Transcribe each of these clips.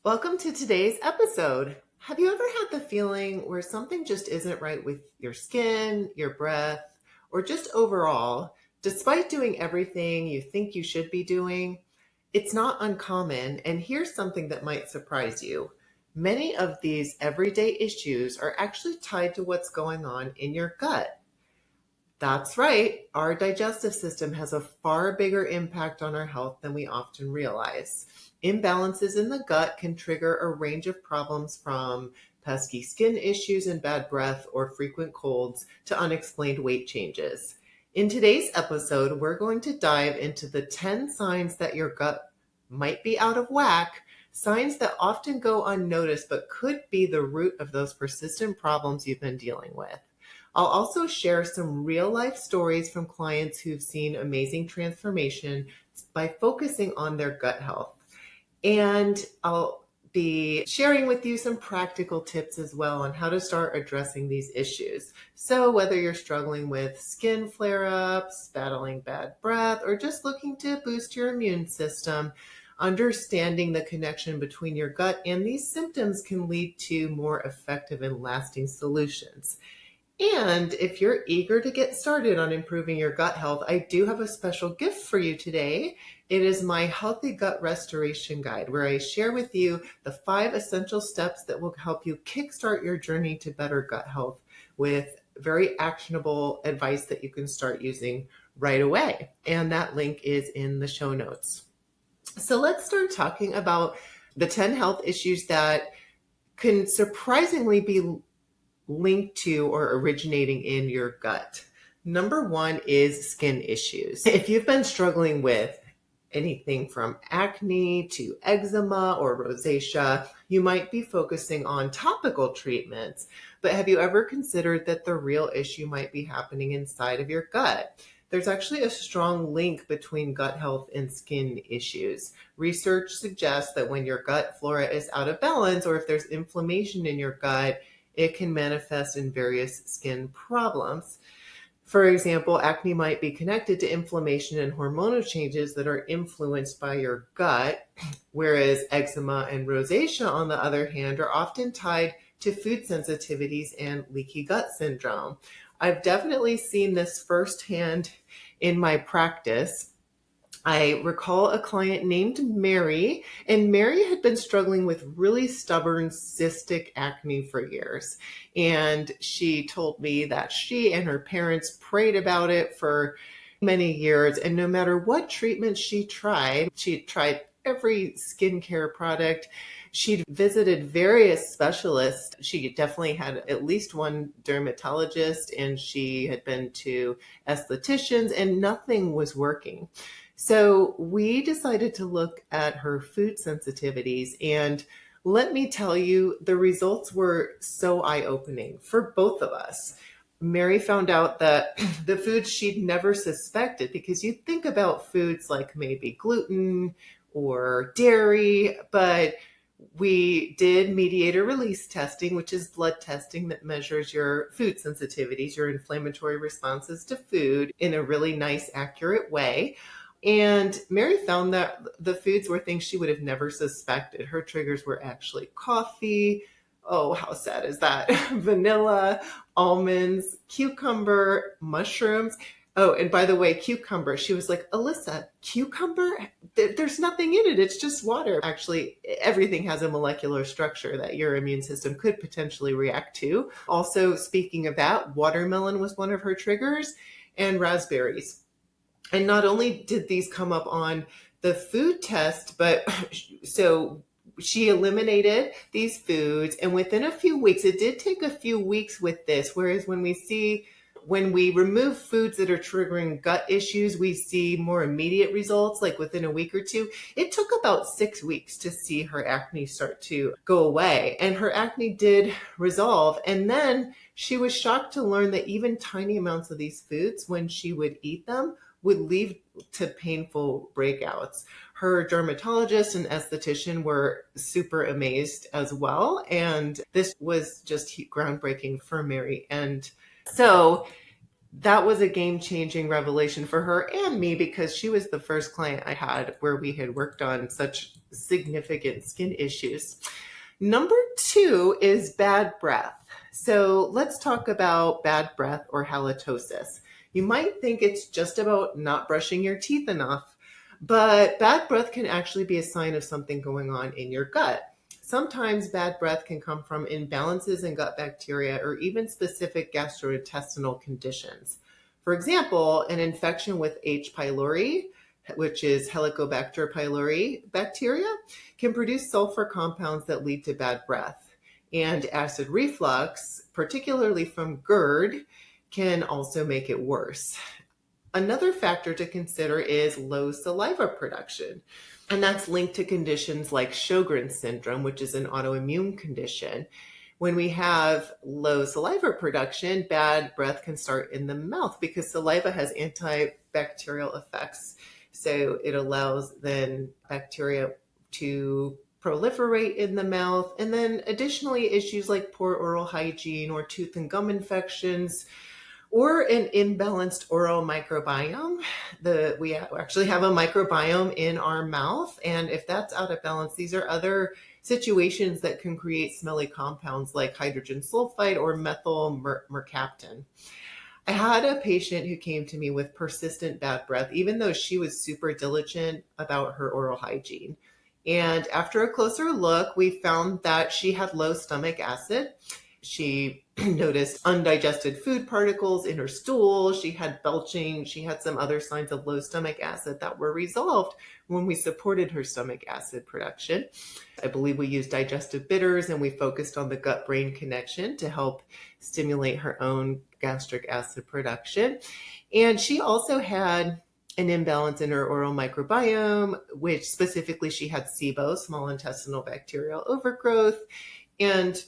Welcome to today's episode. Have you ever had the feeling where something just isn't right with your skin, your breath, or just overall, despite doing everything you think you should be doing? It's not uncommon, and here's something that might surprise you. Many of these everyday issues are actually tied to what's going on in your gut. That's right. Our digestive system has a far bigger impact on our health than we often realize. Imbalances in the gut can trigger a range of problems from pesky skin issues and bad breath or frequent colds to unexplained weight changes. In today's episode, we're going to dive into the 10 signs that your gut might be out of whack, signs that often go unnoticed but could be the root of those persistent problems you've been dealing with. I'll also share some real life stories from clients who've seen amazing transformation by focusing on their gut health. And I'll be sharing with you some practical tips as well on how to start addressing these issues. So whether you're struggling with skin flare-ups, battling bad breath, or just looking to boost your immune system, understanding the connection between your gut and these symptoms can lead to more effective and lasting solutions. And if you're eager to get started on improving your gut health, I do have a special gift for you today. It is my Healthy Gut Restoration Guide, where I share with you the 5 essential steps that will help you kickstart your journey to better gut health with very actionable advice that you can start using right away. And that link is in the show notes. So let's start talking about the 10 health issues that can surprisingly be linked to or originating in your gut. Number 1 is skin issues. If you've been struggling with anything from acne to eczema or rosacea, you might be focusing on topical treatments. But have you ever considered that the real issue might be happening inside of your gut? There's actually a strong link between gut health and skin issues. Research suggests that when your gut flora is out of balance, or if there's inflammation in your gut, it can manifest in various skin problems. For example, acne might be connected to inflammation and hormonal changes that are influenced by your gut, whereas eczema and rosacea, on the other hand, are often tied to food sensitivities and leaky gut syndrome. I've definitely seen this firsthand in my practice. I recall a client named Mary, and Mary had been struggling with really stubborn cystic acne for years. And she told me that she and her parents prayed about it for many years. And no matter what treatment she tried every skincare product. She'd visited various specialists. She definitely had at least one dermatologist, and she had been to estheticians, and nothing was working. So we decided to look at her food sensitivities, and let me tell you, the results were so eye-opening for both of us. Mary found out that the foods she'd never suspected, because you think about foods like maybe gluten or dairy, but we did mediator release testing, which is blood testing that measures your food sensitivities, your inflammatory responses to food in a really nice, accurate way. And Mary found that the foods were things she would have never suspected. Her triggers were actually coffee. Oh, how sad is that? Vanilla, almonds, cucumber, mushrooms. Oh, and by the way, cucumber. She was like, Alyssa, cucumber? There's nothing in it. It's just water. Actually, everything has a molecular structure that your immune system could potentially react to. Also, speaking of that, watermelon was one of her triggers, and raspberries. And not only did these come up on the food test, but so she eliminated these foods. And within a few weeks, it did take a few weeks with this. Whereas when we remove foods that are triggering gut issues, we see more immediate results, like within a week or two. It took about 6 weeks to see her acne start to go away. And her acne did resolve. And then she was shocked to learn that even tiny amounts of these foods, when she would eat them, would lead to painful breakouts. Her dermatologist and esthetician were super amazed as well. And this was just groundbreaking for Mary. And so That was a game-changing revelation for her and me because she was the first client I had where we had worked on such significant skin issues. Number two is bad breath. So let's talk about bad breath or halitosis. You might think it's just about not brushing your teeth enough, but bad breath can actually be a sign of something going on in your gut. Sometimes bad breath can come from imbalances in gut bacteria or even specific gastrointestinal conditions. For example, an infection with H. pylori, which is Helicobacter pylori bacteria, can produce sulfur compounds that lead to bad breath. And acid reflux, particularly from GERD, can also make it worse. Another factor to consider is low saliva production. And that's linked to conditions like Sjogren's syndrome, which is an autoimmune condition. When we have low saliva production, bad breath can start in the mouth because saliva has antibacterial effects. So it allows then bacteria to proliferate in the mouth. And then additionally, issues like poor oral hygiene or tooth and gum infections or an imbalanced oral microbiome. We actually have a microbiome in our mouth. And if that's out of balance, these are other situations that can create smelly compounds like hydrogen sulfide or methyl mercaptan. I had a patient who came to me with persistent bad breath, even though she was super diligent about her oral hygiene. And after a closer look, we found that she had low stomach acid. She noticed undigested food particles in her stool. She had belching. She had some other signs of low stomach acid that were resolved when we supported her stomach acid production. I believe we used digestive bitters and we focused on the gut-brain connection to help stimulate her own gastric acid production. And she also had an imbalance in her oral microbiome, which specifically she had SIBO, small intestinal bacterial overgrowth. And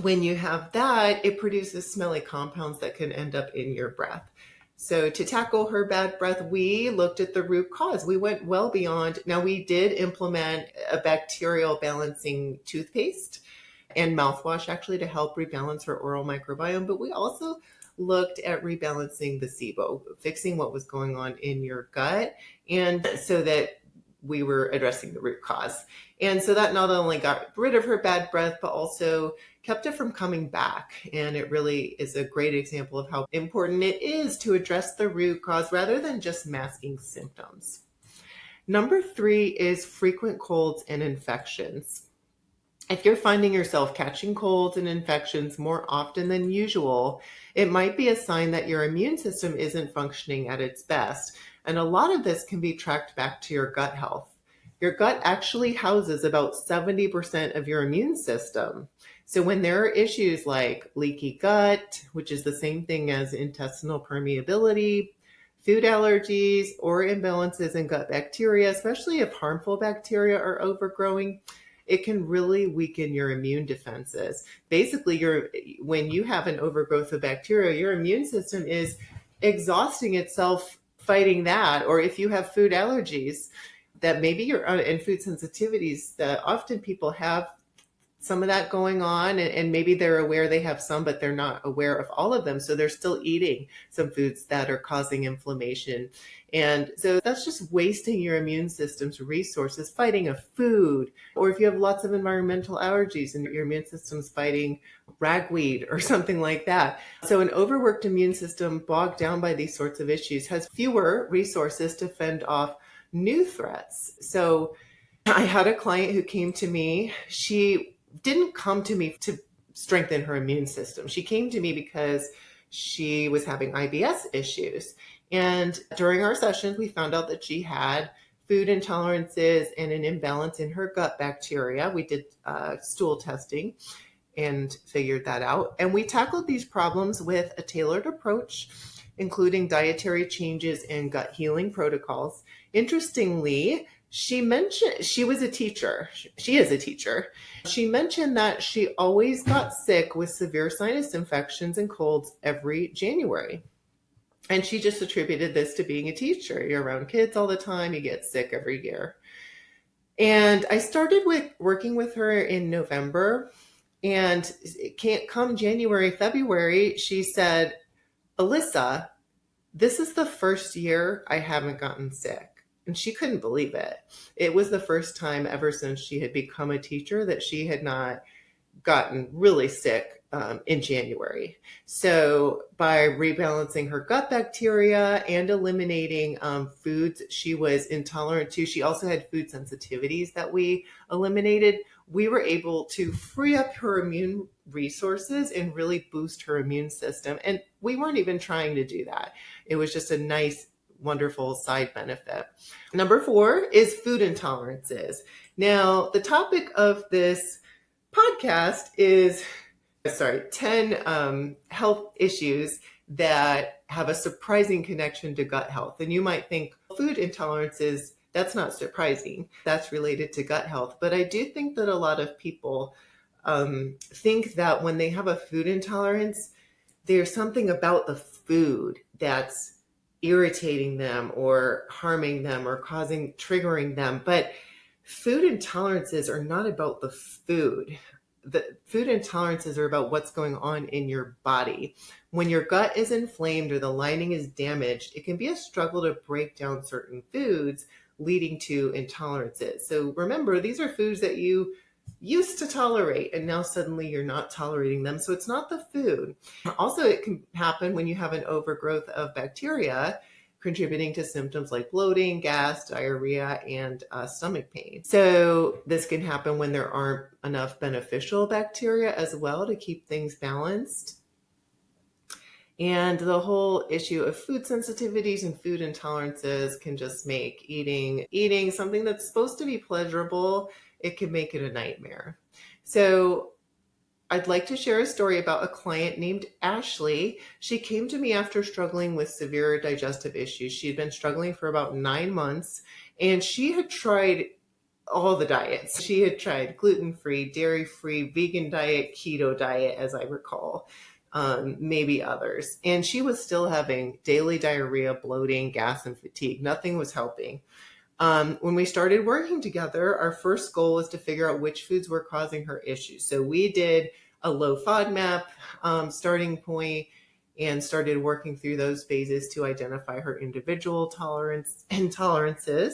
when you have that, it produces smelly compounds that can end up in your breath. So to tackle her bad breath, we looked at the root cause. We went well beyond. Now, we did implement a bacterial balancing toothpaste and mouthwash actually to help rebalance her oral microbiome, but we also looked at rebalancing the SIBO, fixing what was going on in your gut, and so that we were addressing the root cause. And so that not only got rid of her bad breath, but also kept it from coming back. And it really is a great example of how important it is to address the root cause rather than just masking symptoms. Number three is frequent colds and infections. If you're finding yourself catching colds and infections more often than usual, it might be a sign that your immune system isn't functioning at its best. And a lot of this can be tracked back to your gut health. Your gut actually houses about 70% of your immune system. So when there are issues like leaky gut, which is the same thing as intestinal permeability, food allergies, or imbalances in gut bacteria, especially if harmful bacteria are overgrowing, it can really weaken your immune defenses. Basically, when you have an overgrowth of bacteria, your immune system is exhausting itself fighting that. Or if you have food allergies, that maybe you're and food sensitivities, that often people have some of that going on, and maybe they're aware they have some, but they're not aware of all of them. So they're still eating some foods that are causing inflammation. And so that's just wasting your immune system's resources fighting a food. Or if you have lots of environmental allergies and your immune system's fighting ragweed or something like that. So an overworked immune system bogged down by these sorts of issues has fewer resources to fend off new threats. So I had a client who came to me. She didn't come to me to strengthen her immune system. She came to me because she was having IBS issues. And during our sessions, we found out that she had food intolerances and an imbalance in her gut bacteria. We did stool testing and figured that out. And we tackled these problems with a tailored approach, including dietary changes and gut healing protocols. Interestingly, she mentioned she was a teacher. She is a teacher. She mentioned that she always got sick with severe sinus infections and colds every January. And she just attributed this to being a teacher. You're around kids all the time, you get sick every year. And I started working with her in November, and it can't come January, February. She said, Alyssa, this is the first year I haven't gotten sick. And she couldn't believe it. It was the first time ever since she had become a teacher that she had not gotten really sick in January. So by rebalancing her gut bacteria and eliminating foods she was intolerant to, she also had food sensitivities that we eliminated. We were able to free up her immune resources and really boost her immune system. And we weren't even trying to do that. It was just a nice, wonderful side benefit. Number 4 is food intolerances. Now, the topic of this podcast is 10 health issues that have a surprising connection to gut health. And you might think food intolerances, that's not surprising. That's related to gut health. But I do think that a lot of people think that when they have a food intolerance, there's something about the food that's irritating them or harming them or triggering them. But food intolerances are not about the food. The food intolerances are about what's going on in your body. When your gut is inflamed or the lining is damaged, it can be a struggle to break down certain foods, leading to intolerances. So remember, these are foods that you used to tolerate and now suddenly you're not tolerating them. So it's not the food. Also, it can happen when you have an overgrowth of bacteria, contributing to symptoms like bloating, gas, diarrhea, and stomach pain. So this can happen when there aren't enough beneficial bacteria as well to keep things balanced. And the whole issue of food sensitivities and food intolerances can just make eating something that's supposed to be pleasurable, it can make it a nightmare. So I'd like to share a story about a client named Ashley. She came to me after struggling with severe digestive issues. She had been struggling for about 9 months, and she had tried all the diets. She had tried gluten-free, dairy-free, vegan diet, keto diet, as I recall, maybe others. And she was still having daily diarrhea, bloating, gas, and fatigue. Nothing was helping. When we started working together, our first goal was to figure out which foods were causing her issues. So we did a low FODMAP starting point and started working through those phases to identify her individual intolerances.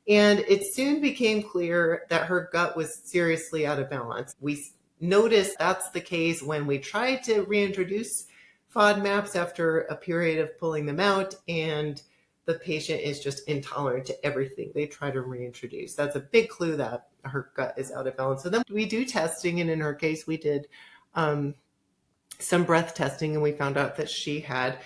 And it soon became clear that her gut was seriously out of balance. We noticed that's the case when we tried to reintroduce FODMAPs after a period of pulling them out, and the patient is just intolerant to everything they try to reintroduce. That's a big clue that her gut is out of balance. So then we do testing, and in her case, we did some breath testing, and we found out that she had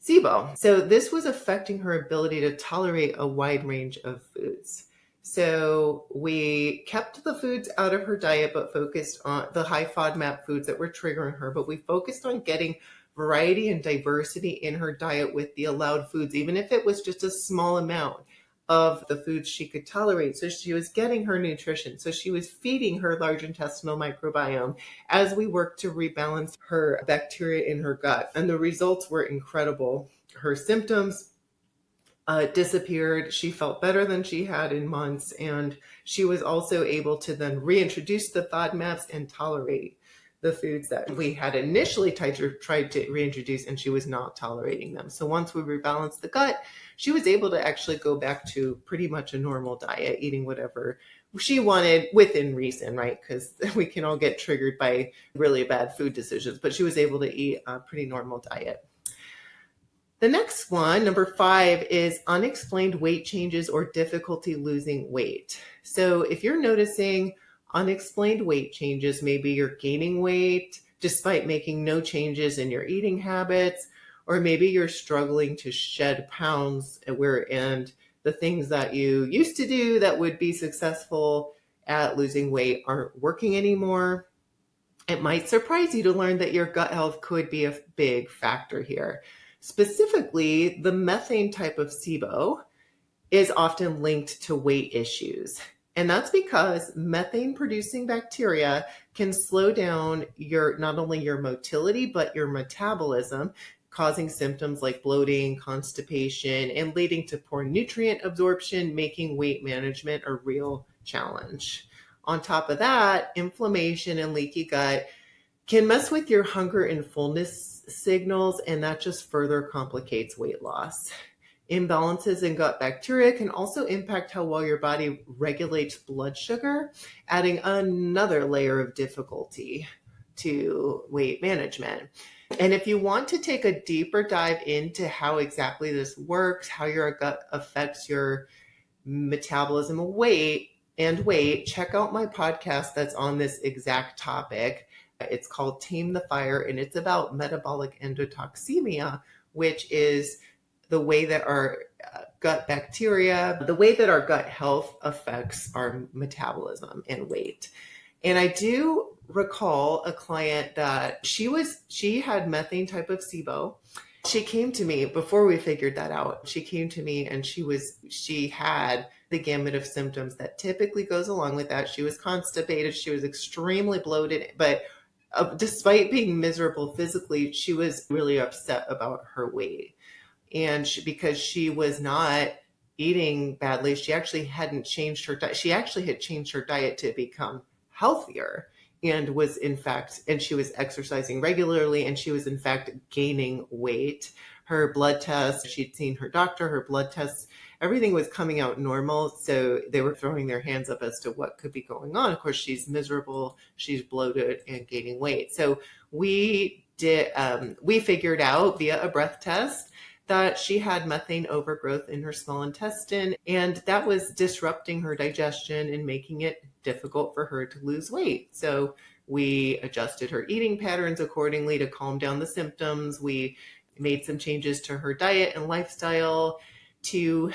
SIBO. So this was affecting her ability to tolerate a wide range of foods. So we kept the foods out of her diet, but focused on the high FODMAP foods that were triggering her. But we focused on getting variety and diversity in her diet with the allowed foods, even if it was just a small amount of the foods she could tolerate. So she was getting her nutrition. So she was feeding her large intestinal microbiome as we worked to rebalance her bacteria in her gut. And the results were incredible. Her symptoms disappeared. She felt better than she had in months. And she was also able to then reintroduce the FODMAPs and tolerate the foods that we had initially tried to reintroduce, and she was not tolerating them. So once we rebalanced the gut, she was able to actually go back to pretty much a normal diet, eating whatever she wanted within reason, right? Because we can all get triggered by really bad food decisions, but she was able to eat a pretty normal diet. The next one, number 5, is unexplained weight changes or difficulty losing weight. So if you're noticing unexplained weight changes, maybe you're gaining weight despite making no changes in your eating habits, or maybe you're struggling to shed pounds and the things that you used to do that would be successful at losing weight aren't working anymore. It might surprise you to learn that your gut health could be a big factor here. Specifically, the methane type of SIBO is often linked to weight issues. And that's because methane producing bacteria can slow down not only your motility, but your metabolism, causing symptoms like bloating, constipation, and leading to poor nutrient absorption, making weight management a real challenge. On top of that, inflammation and leaky gut can mess with your hunger and fullness signals, and that just further complicates weight loss. Imbalances in gut bacteria can also impact how well your body regulates blood sugar, adding another layer of difficulty to weight management. And if you want to take a deeper dive into how exactly this works, how your gut affects your metabolism and weight, check out my podcast that's on this exact topic. It's called Tame the Fire, and it's about metabolic endotoxemia, which is the way that our gut bacteria, the way that our gut health affects our metabolism and weight. And I do recall a client that she had methane type of SIBO. She came to me before we figured that out. She came to me and she had the gamut of symptoms that typically goes along with that. She was constipated. She was extremely bloated, but despite being miserable physically, she was really upset about her weight. And because she was not eating badly, she actually hadn't changed her diet. She actually had changed her diet to become healthier and was in fact, and she was exercising regularly, and she was in fact gaining weight. Her blood tests, she'd seen her doctor, her blood tests, everything was coming out normal. So they were throwing their hands up as to what could be going on. Of course, she's miserable, she's bloated and gaining weight. So we figured out via a breath test that she had methane overgrowth in her small intestine, and that was disrupting her digestion and making it difficult for her to lose weight. So we adjusted her eating patterns accordingly to calm down the symptoms. We made some changes to her diet and lifestyle to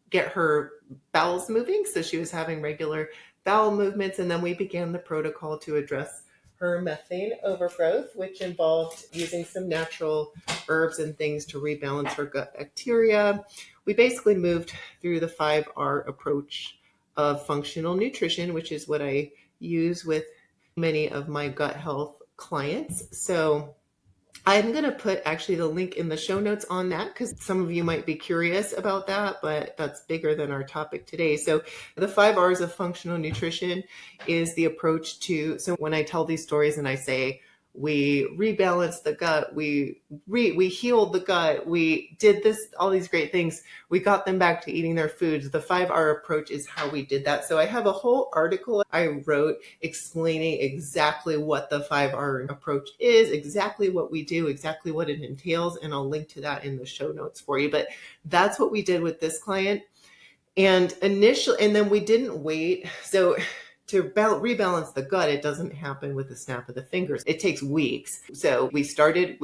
get her bowels moving. So she was having regular bowel movements, and then we began the protocol to address her methane overgrowth, which involved using some natural herbs and things to rebalance her gut bacteria. We basically moved through the 5R approach of functional nutrition, which is what I use with many of my gut health clients. So I'm going to put actually the link in the show notes on that because some of you might be curious about that, but that's bigger than our topic today. So the 5 R's of functional nutrition is the approach to, so when I tell these stories and I say, we rebalanced the gut, we healed the gut, we did this, all these great things, we got them back to eating their foods. The 5R approach is how we did that. So I have a whole article I wrote explaining exactly what the 5R approach is, exactly what we do, exactly what it entails, and I'll link to that in the show notes for you. But that's what we did with this client. And then we didn't wait. So to rebalance the gut, it doesn't happen with a snap of the fingers. It takes weeks. So we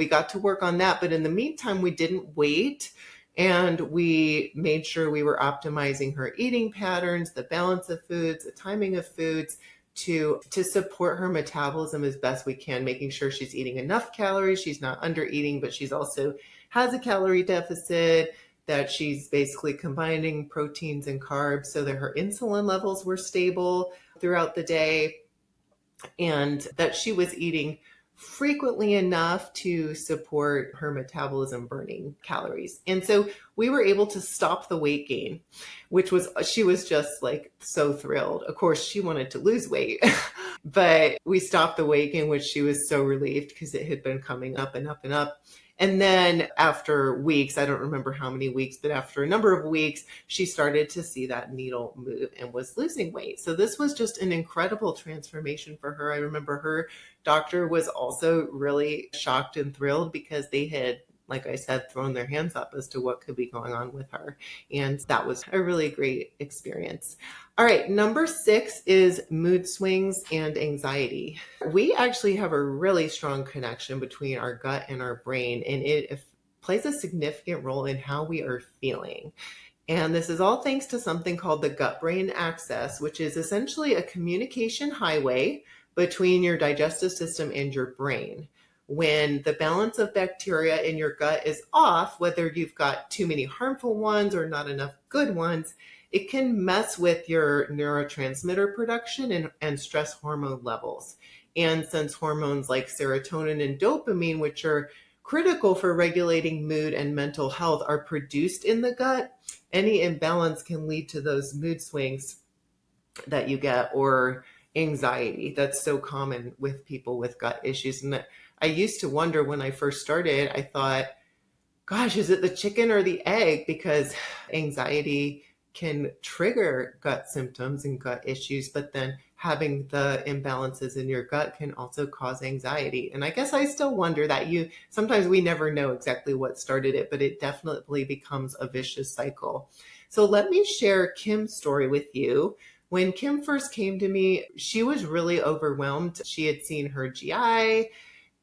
got to work on that. But in the meantime, we didn't wait. And we made sure we were optimizing her eating patterns, the balance of foods, the timing of foods to support her metabolism as best we can, making sure she's eating enough calories. She's not under eating, but she's also has a calorie deficit, that she's basically combining proteins and carbs so that her insulin levels were stable throughout the day, and that she was eating frequently enough to support her metabolism burning calories. And so we were able to stop the weight gain, she was just like so thrilled. Of course, she wanted to lose weight, but we stopped the weight gain, which she was so relieved because it had been coming up and up and up. And then after weeks, I don't remember how many weeks, but after a number of weeks, she started to see that needle move and was losing weight. So this was just an incredible transformation for her. I remember her doctor was also really shocked and thrilled because they had, like I said, thrown their hands up as to what could be going on with her. And that was a really great experience. All right, number 6 is mood swings and anxiety. We actually have a really strong connection between our gut and our brain, and it plays a significant role in how we are feeling. And this is all thanks to something called the gut-brain axis, which is essentially a communication highway between your digestive system and your brain. When the balance of bacteria in your gut is off, whether you've got too many harmful ones or not enough good ones, it can mess with your neurotransmitter production and stress hormone levels. And since hormones like serotonin and dopamine, which are critical for regulating mood and mental health, are produced in the gut, any imbalance can lead to those mood swings that you get, or anxiety that's so common with people with gut issues. And I used to wonder when I first started, I thought, gosh, is it the chicken or the egg? Because anxiety can trigger gut symptoms and gut issues, but then having the imbalances in your gut can also cause anxiety. And I guess I still wonder that sometimes we never know exactly what started it, but it definitely becomes a vicious cycle. So let me share Kim's story with you. When Kim first came to me, she was really overwhelmed. She had seen her GI,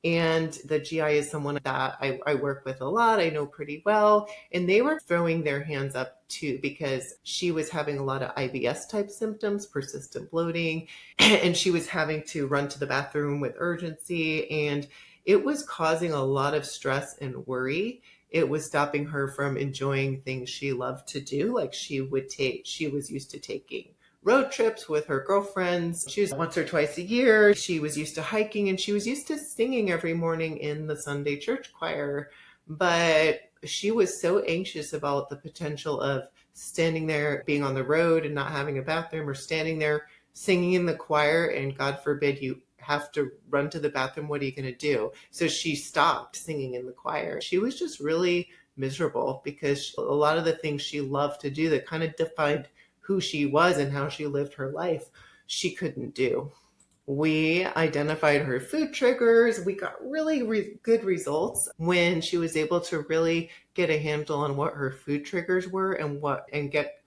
and the GI is someone that I work with a lot, I know pretty well. And they were throwing their hands up too, because she was having a lot of IBS type symptoms, persistent bloating, and she was having to run to the bathroom with urgency. And it was causing a lot of stress and worry. It was stopping her from enjoying things she loved to do. Like she was used to taking road trips with her girlfriends. She was once or twice a year. She was used to hiking, and she was used to singing every morning in the Sunday church choir. But she was so anxious about the potential of standing there, being on the road and not having a bathroom, or standing there singing in the choir, and God forbid you have to run to the bathroom. What are you going to do? So she stopped singing in the choir. She was just really miserable because a lot of the things she loved to do that kind of defined who she was and how she lived her life, she couldn't do. We identified her food triggers. We got really good results when she was able to really get a handle on what her food triggers were and get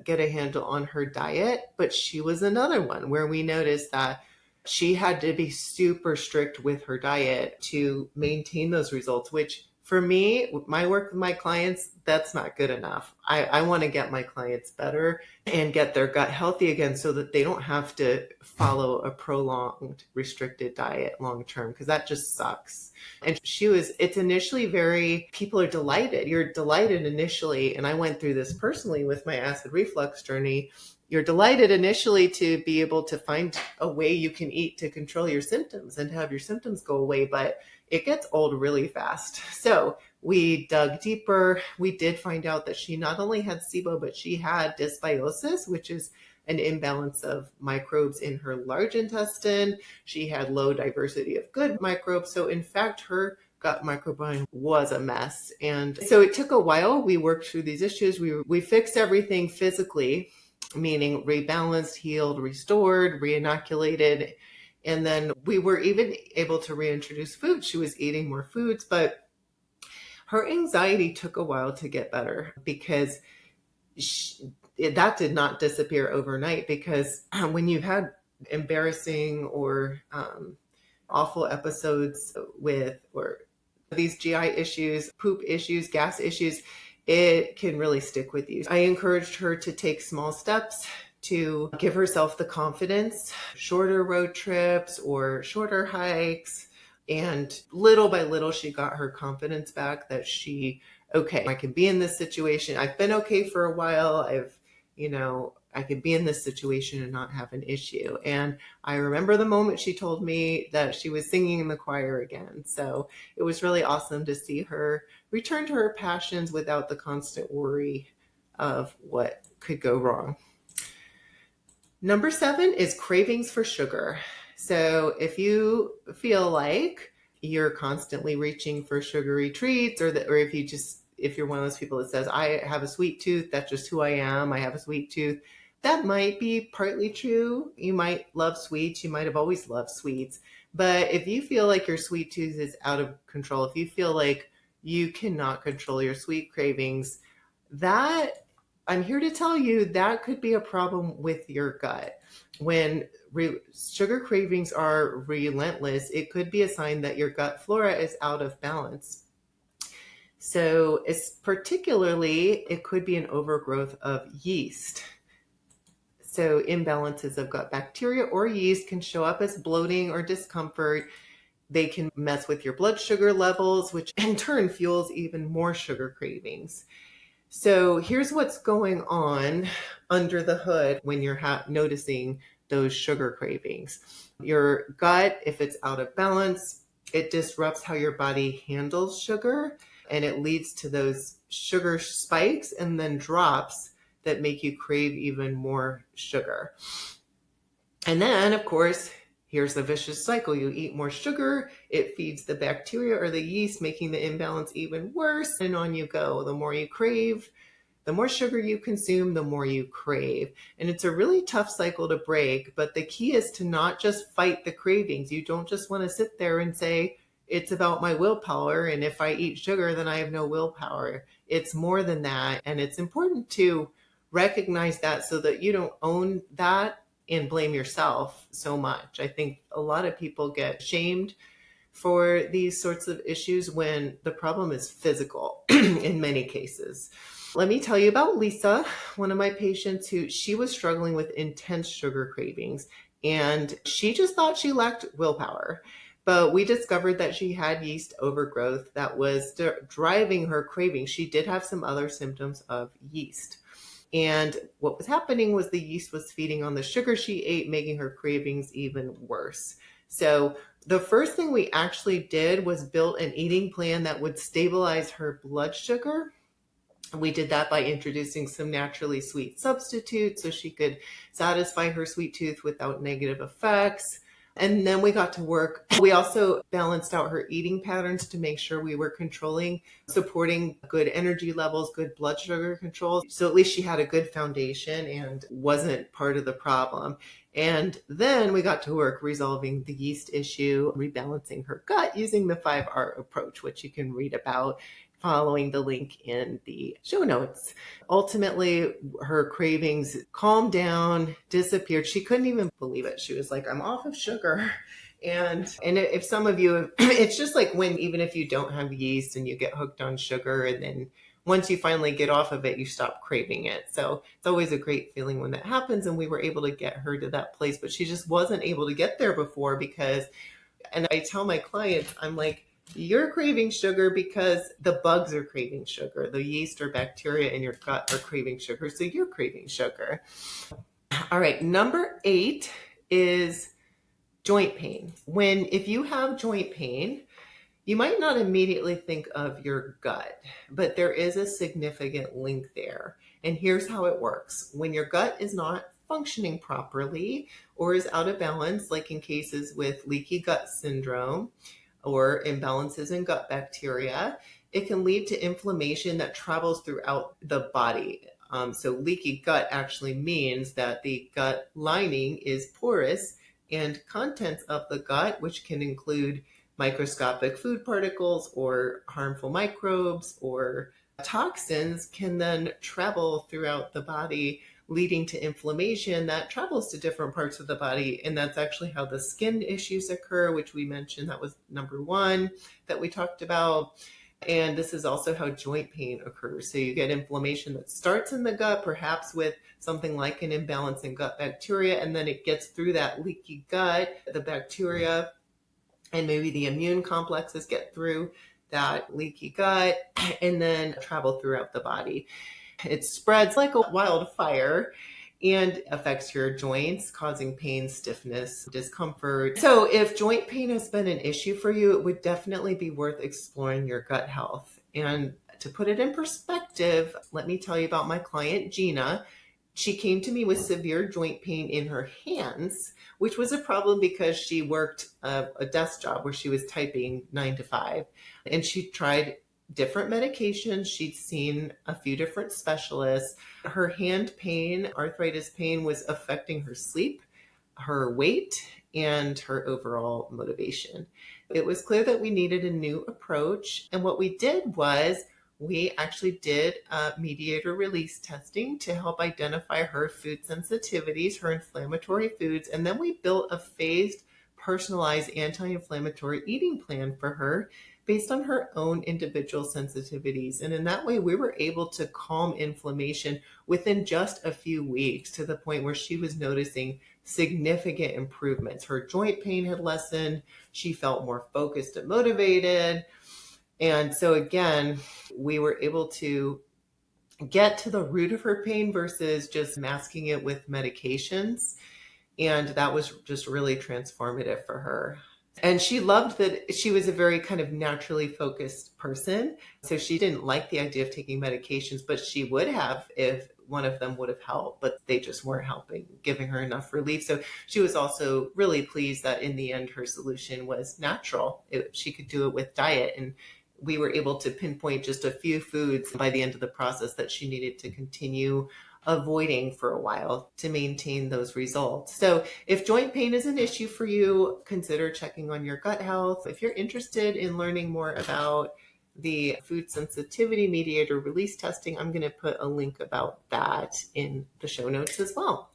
a handle on her diet. But she was another one where we noticed that she had to be super strict with her diet to maintain those results, which for me, my work with my clients, that's not good enough. I want to get my clients better and get their gut healthy again so that they don't have to follow a prolonged restricted diet long term, because that just sucks. And it's initially people are delighted. You're delighted initially. And I went through this personally with my acid reflux journey. You're delighted initially to be able to find a way you can eat to control your symptoms and to have your symptoms go away, but it gets old really fast. So we dug deeper. We did find out that she not only had SIBO, but she had dysbiosis, which is an imbalance of microbes in her large intestine. She had low diversity of good microbes. So in fact, her gut microbiome was a mess. And so it took a while. We worked through these issues. We fixed everything physically, meaning rebalanced, healed, restored, reinoculated. And then we were even able to reintroduce food. She was eating more foods, but her anxiety took a while to get better because that did not disappear overnight. Because when you had embarrassing or awful episodes or these GI issues, poop issues, gas issues, it can really stick with you. I encouraged her to take small steps to give herself the confidence, shorter road trips or shorter hikes. And little by little, she got her confidence back that okay, I can be in this situation. I've been okay for a while. I could be in this situation and not have an issue. And I remember the moment she told me that she was singing in the choir again. So it was really awesome to see her return to her passions without the constant worry of what could go wrong. Number 7 is cravings for sugar. So if you feel like you're constantly reaching for sugary treats, or if you're one of those people that says, I have a sweet tooth, that's just who I am, I have a sweet tooth, that might be partly true. You might love sweets. You might have always loved sweets. But if you feel like your sweet tooth is out of control, if you feel like you cannot control your sweet cravings, I'm here to tell you that could be a problem with your gut. When sugar cravings are relentless, it could be a sign that your gut flora is out of balance. So it could be an overgrowth of yeast. So imbalances of gut bacteria or yeast can show up as bloating or discomfort. They can mess with your blood sugar levels, which in turn fuels even more sugar cravings. So here's what's going on under the hood when you're noticing those sugar cravings. Your gut, if it's out of balance, it disrupts how your body handles sugar, and it leads to those sugar spikes and then drops that make you crave even more sugar. And then, of course, here's the vicious cycle. You eat more sugar, it feeds the bacteria or the yeast, making the imbalance even worse. And on you go. The more you crave, the more sugar you consume, the more you crave. And it's a really tough cycle to break. But the key is to not just fight the cravings. You don't just want to sit there and say, it's about my willpower. And if I eat sugar, then I have no willpower. It's more than that. And it's important to recognize that so that you don't own that and blame yourself so much. I think a lot of people get shamed for these sorts of issues when the problem is physical in many cases. Let me tell you about Lisa, one of my patients who she was struggling with intense sugar cravings, and she just thought she lacked willpower. But we discovered that she had yeast overgrowth that was driving her craving. She did have some other symptoms of yeast. And what was happening was the yeast was feeding on the sugar she ate, making her cravings even worse. So the first thing we actually did was build an eating plan that would stabilize her blood sugar. We did that by introducing some naturally sweet substitutes so she could satisfy her sweet tooth without negative effects. And then we got to work. We also balanced out her eating patterns to make sure we were controlling, supporting good energy levels, good blood sugar control. So at least she had a good foundation and wasn't part of the problem. And then we got to work resolving the yeast issue, rebalancing her gut using the 5R approach, which you can read about following the link in the show notes. Ultimately, her cravings calmed down, disappeared. She couldn't even believe it. She was like, I'm off of sugar. And if some of you, it's just like when, even if you don't have yeast and you get hooked on sugar, and then once you finally get off of it, you stop craving it. So it's always a great feeling when that happens. And we were able to get her to that place, but she just wasn't able to get there before because, and I tell my clients, I'm like, you're craving sugar because the bugs are craving sugar. The yeast or bacteria in your gut are craving sugar. So you're craving sugar. All right. Number 8 is joint pain. If you have joint pain, you might not immediately think of your gut, but there is a significant link there. And here's how it works. When your gut is not functioning properly or is out of balance, like in cases with leaky gut syndrome, or imbalances in gut bacteria, it can lead to inflammation that travels throughout the body. So leaky gut actually means that the gut lining is porous and contents of the gut, which can include microscopic food particles or harmful microbes or toxins, can then travel throughout the body, leading to inflammation that travels to different parts of the body. And that's actually how the skin issues occur, which we mentioned. That was number 1 that we talked about. And this is also how joint pain occurs. So you get inflammation that starts in the gut, perhaps with something like an imbalance in gut bacteria, and then it gets through that leaky gut, the bacteria, and maybe the immune complexes get through that leaky gut and then travel throughout the body. It spreads like a wildfire and affects your joints, causing pain, stiffness, discomfort. So if joint pain has been an issue for you, it would definitely be worth exploring your gut health. And to put it in perspective, let me tell you about my client, Gina. She came to me with severe joint pain in her hands, which was a problem because she worked a desk job where she was typing 9 to 5. And she tried different medications. She'd seen a few different specialists. Her hand pain, arthritis pain, was affecting her sleep, her weight, and her overall motivation. It was clear that we needed a new approach. And what we did was we actually did mediator release testing to help identify her food sensitivities, her inflammatory foods. And then we built a phased, personalized anti-inflammatory eating plan for her based on her own individual sensitivities. And in that way, we were able to calm inflammation within just a few weeks to the point where she was noticing significant improvements. Her joint pain had lessened. She felt more focused and motivated. And so again, we were able to get to the root of her pain versus just masking it with medications. And that was just really transformative for her. And she loved that she was a very kind of naturally focused person. So she didn't like the idea of taking medications, but she would have if one of them would have helped, but they just weren't helping, giving her enough relief. So she was also really pleased that in the end, her solution was natural. She could do it with diet. And we were able to pinpoint just a few foods by the end of the process that she needed to continue avoiding for a while to maintain those results. So if joint pain is an issue for you, consider checking on your gut health. If you're interested in learning more about the food sensitivity mediator release testing, I'm going to put a link about that in the show notes as well.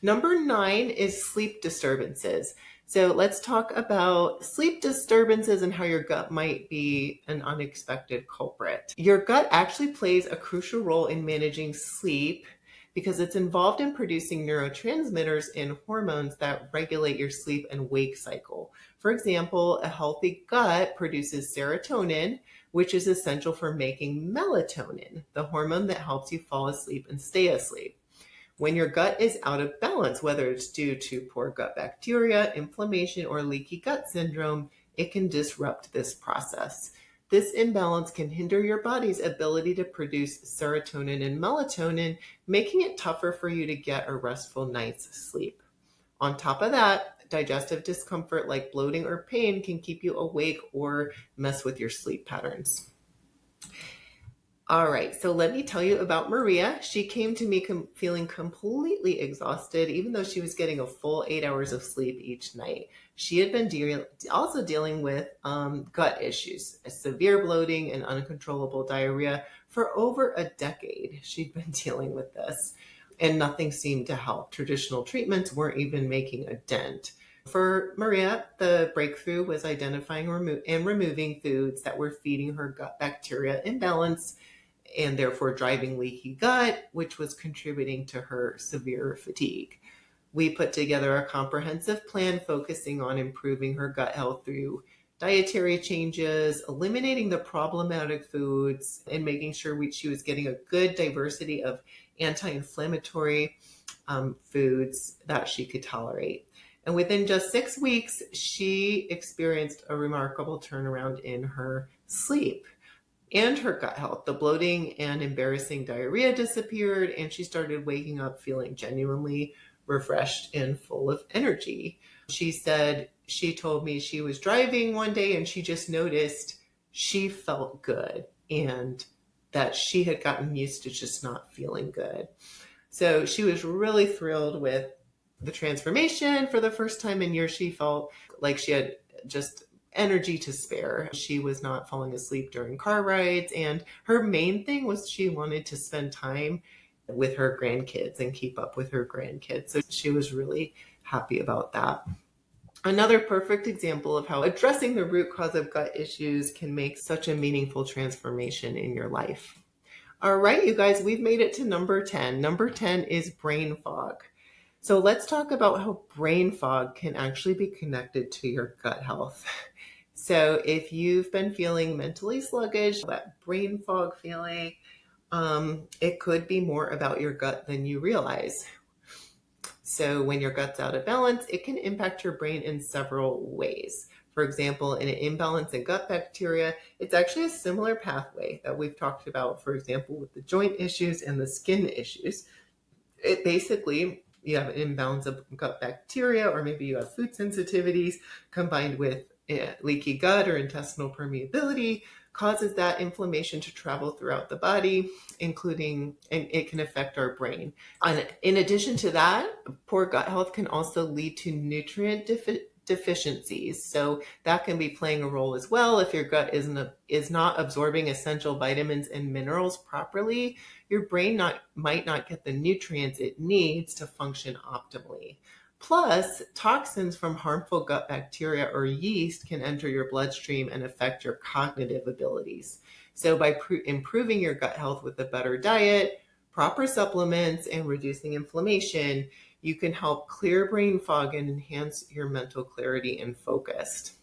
Number 9 is sleep disturbances. So let's talk about sleep disturbances and how your gut might be an unexpected culprit. Your gut actually plays a crucial role in managing sleep because it's involved in producing neurotransmitters and hormones that regulate your sleep and wake cycle. For example, a healthy gut produces serotonin, which is essential for making melatonin, the hormone that helps you fall asleep and stay asleep. When your gut is out of balance, whether it's due to poor gut bacteria, inflammation, or leaky gut syndrome, it can disrupt this process. This imbalance can hinder your body's ability to produce serotonin and melatonin, making it tougher for you to get a restful night's sleep. On top of that, digestive discomfort like bloating or pain can keep you awake or mess with your sleep patterns. All right, so let me tell you about Maria. She came to me feeling completely exhausted, even though she was getting a full 8 hours of sleep each night. She had been also dealing with gut issues, severe bloating and uncontrollable diarrhea for over a decade. She'd been dealing with this, and nothing seemed to help. Traditional treatments weren't even making a dent. For Maria, the breakthrough was identifying and removing foods that were feeding her gut bacteria imbalance and therefore driving leaky gut, which was contributing to her severe fatigue. We put together a comprehensive plan focusing on improving her gut health through dietary changes, eliminating the problematic foods, and making sure she was getting a good diversity of anti-inflammatory foods that she could tolerate. And within just 6 weeks, she experienced a remarkable turnaround in her sleep and her gut health. The bloating and embarrassing diarrhea disappeared, and she started waking up feeling genuinely refreshed and full of energy. She said she told me she was driving one day and she just noticed she felt good and that she had gotten used to just not feeling good. So she was really thrilled with the transformation. For the first time in years, she felt like she had just energy to spare. She was not falling asleep during car rides, and her main thing was she wanted to spend time with her grandkids and keep up with her grandkids. So she was really happy about that. Another perfect example of how addressing the root cause of gut issues can make such a meaningful transformation in your life. All right, you guys, we've made it to number 10. Number 10 is brain fog. So let's talk about how brain fog can actually be connected to your gut health. So if you've been feeling mentally sluggish, that brain fog feeling, it could be more about your gut than you realize. So when your gut's out of balance, it can impact your brain in several ways. For example, in an imbalance in gut bacteria, it's actually a similar pathway that we've talked about, for example, with the joint issues and the skin issues. It basically, you have an imbalance of gut bacteria, or maybe you have food sensitivities combined with leaky gut or intestinal permeability, causes that inflammation to travel throughout the body, and it can affect our brain. And in addition to that, poor gut health can also lead to nutrient deficiencies. So that can be playing a role as well. If your gut is not absorbing essential vitamins and minerals properly, your brain might not get the nutrients it needs to function optimally. Plus, toxins from harmful gut bacteria or yeast can enter your bloodstream and affect your cognitive abilities. So by improving your gut health with a better diet, proper supplements, and reducing inflammation, you can help clear brain fog and enhance your mental clarity and focus.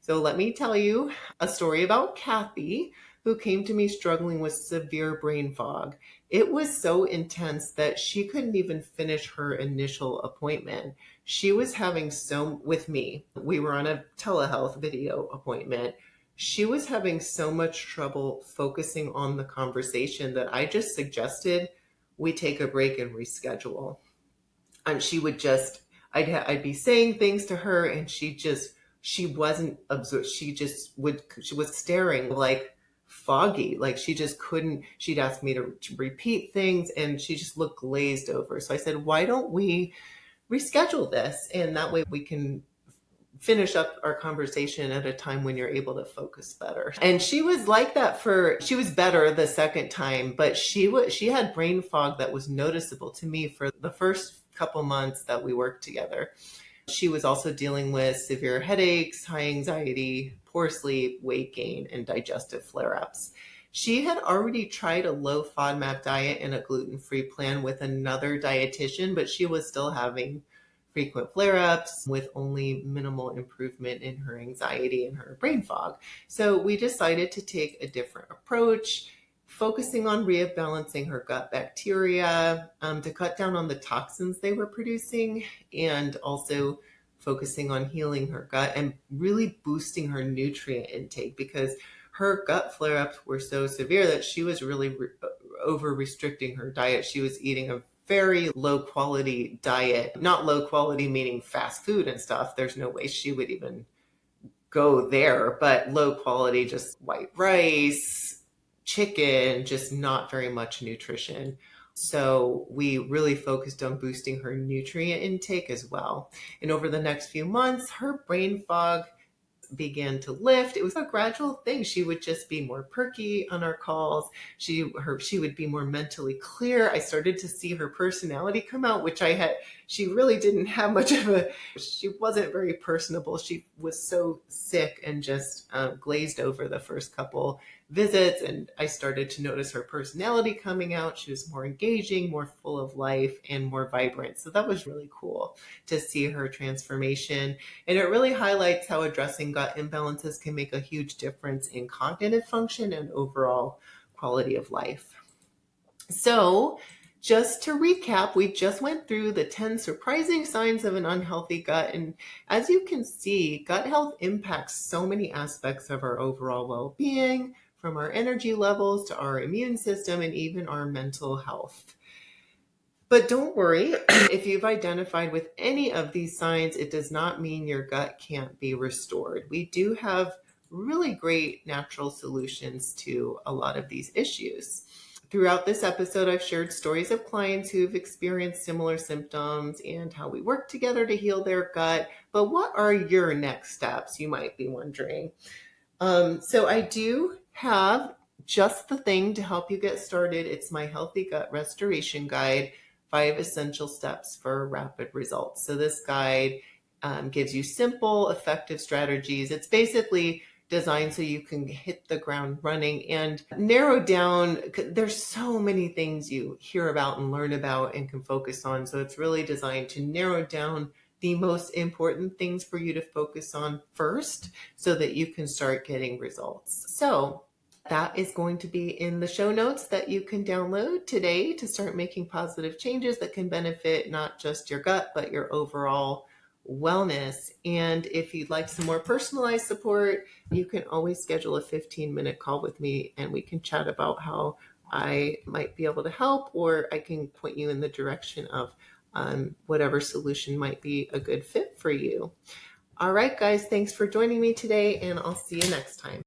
So let me tell you a story about Kathy, who came to me struggling with severe brain fog. It was so intense that she couldn't even finish her initial appointment. She was having with me, we were on a telehealth video appointment. She was having so much trouble focusing on the conversation that I just suggested we take a break and reschedule. And she would just, I'd be saying things to her, and she wasn't absorbed. She was staring like foggy, like she just couldn't. She'd ask me to repeat things, and she just looked glazed over. So I said, why don't we reschedule this, and that way we can finish up our conversation at a time when you're able to focus better. And she was like that she was better the second time, but she had brain fog that was noticeable to me for the first couple months that we worked together. She was also dealing with severe headaches, high anxiety, poor sleep, weight gain, and digestive flare-ups. She had already tried a low FODMAP diet and a gluten-free plan with another dietitian, but she was still having frequent flare-ups with only minimal improvement in her anxiety and her brain fog. So we decided to take a different approach, focusing on rebalancing her gut bacteria to cut down on the toxins they were producing, and also focusing on healing her gut and really boosting her nutrient intake, because her gut flare-ups were so severe that she was really over restricting her diet. She was eating a very low quality diet, not low quality meaning fast food and stuff. There's no way she would even go there, but low quality, just white rice, chicken, just not very much nutrition. So we really focused on boosting her nutrient intake as well. And over the next few months, her brain fog began to lift. It was a gradual thing. She would just be more perky on our calls. She would be more mentally clear. I started to see her personality come out, which she really didn't have much of she wasn't very personable. She was so sick and just glazed over the first couple visits. And I started to notice her personality coming out. She was more engaging, more full of life, and more vibrant. So that was really cool to see her transformation. And it really highlights how addressing gut imbalances can make a huge difference in cognitive function and overall quality of life. So just to recap, we just went through the 10 surprising signs of an unhealthy gut. And as you can see, gut health impacts so many aspects of our overall well-being, from our energy levels to our immune system and even our mental health. But don't worry, if you've identified with any of these signs, it does not mean your gut can't be restored. We do have really great natural solutions to a lot of these issues. Throughout this episode, I've shared stories of clients who've experienced similar symptoms and how we work together to heal their gut. But what are your next steps, you might be wondering? So I do have just the thing to help you get started. It's my Healthy Gut Restoration Guide, 5 Essential Steps for Rapid Results. So this guide gives you simple, effective strategies. It's basically designed so you can hit the ground running and narrow down. There's so many things you hear about and learn about and can focus on. So it's really designed to narrow down the most important things for you to focus on first so that you can start getting results. So that is going to be in the show notes that you can download today to start making positive changes that can benefit not just your gut, but your overall wellness. And if you'd like some more personalized support, you can always schedule a 15-minute call with me and we can chat about how I might be able to help, or I can point you in the direction of whatever solution might be a good fit for you. All right, guys, thanks for joining me today, and I'll see you next time.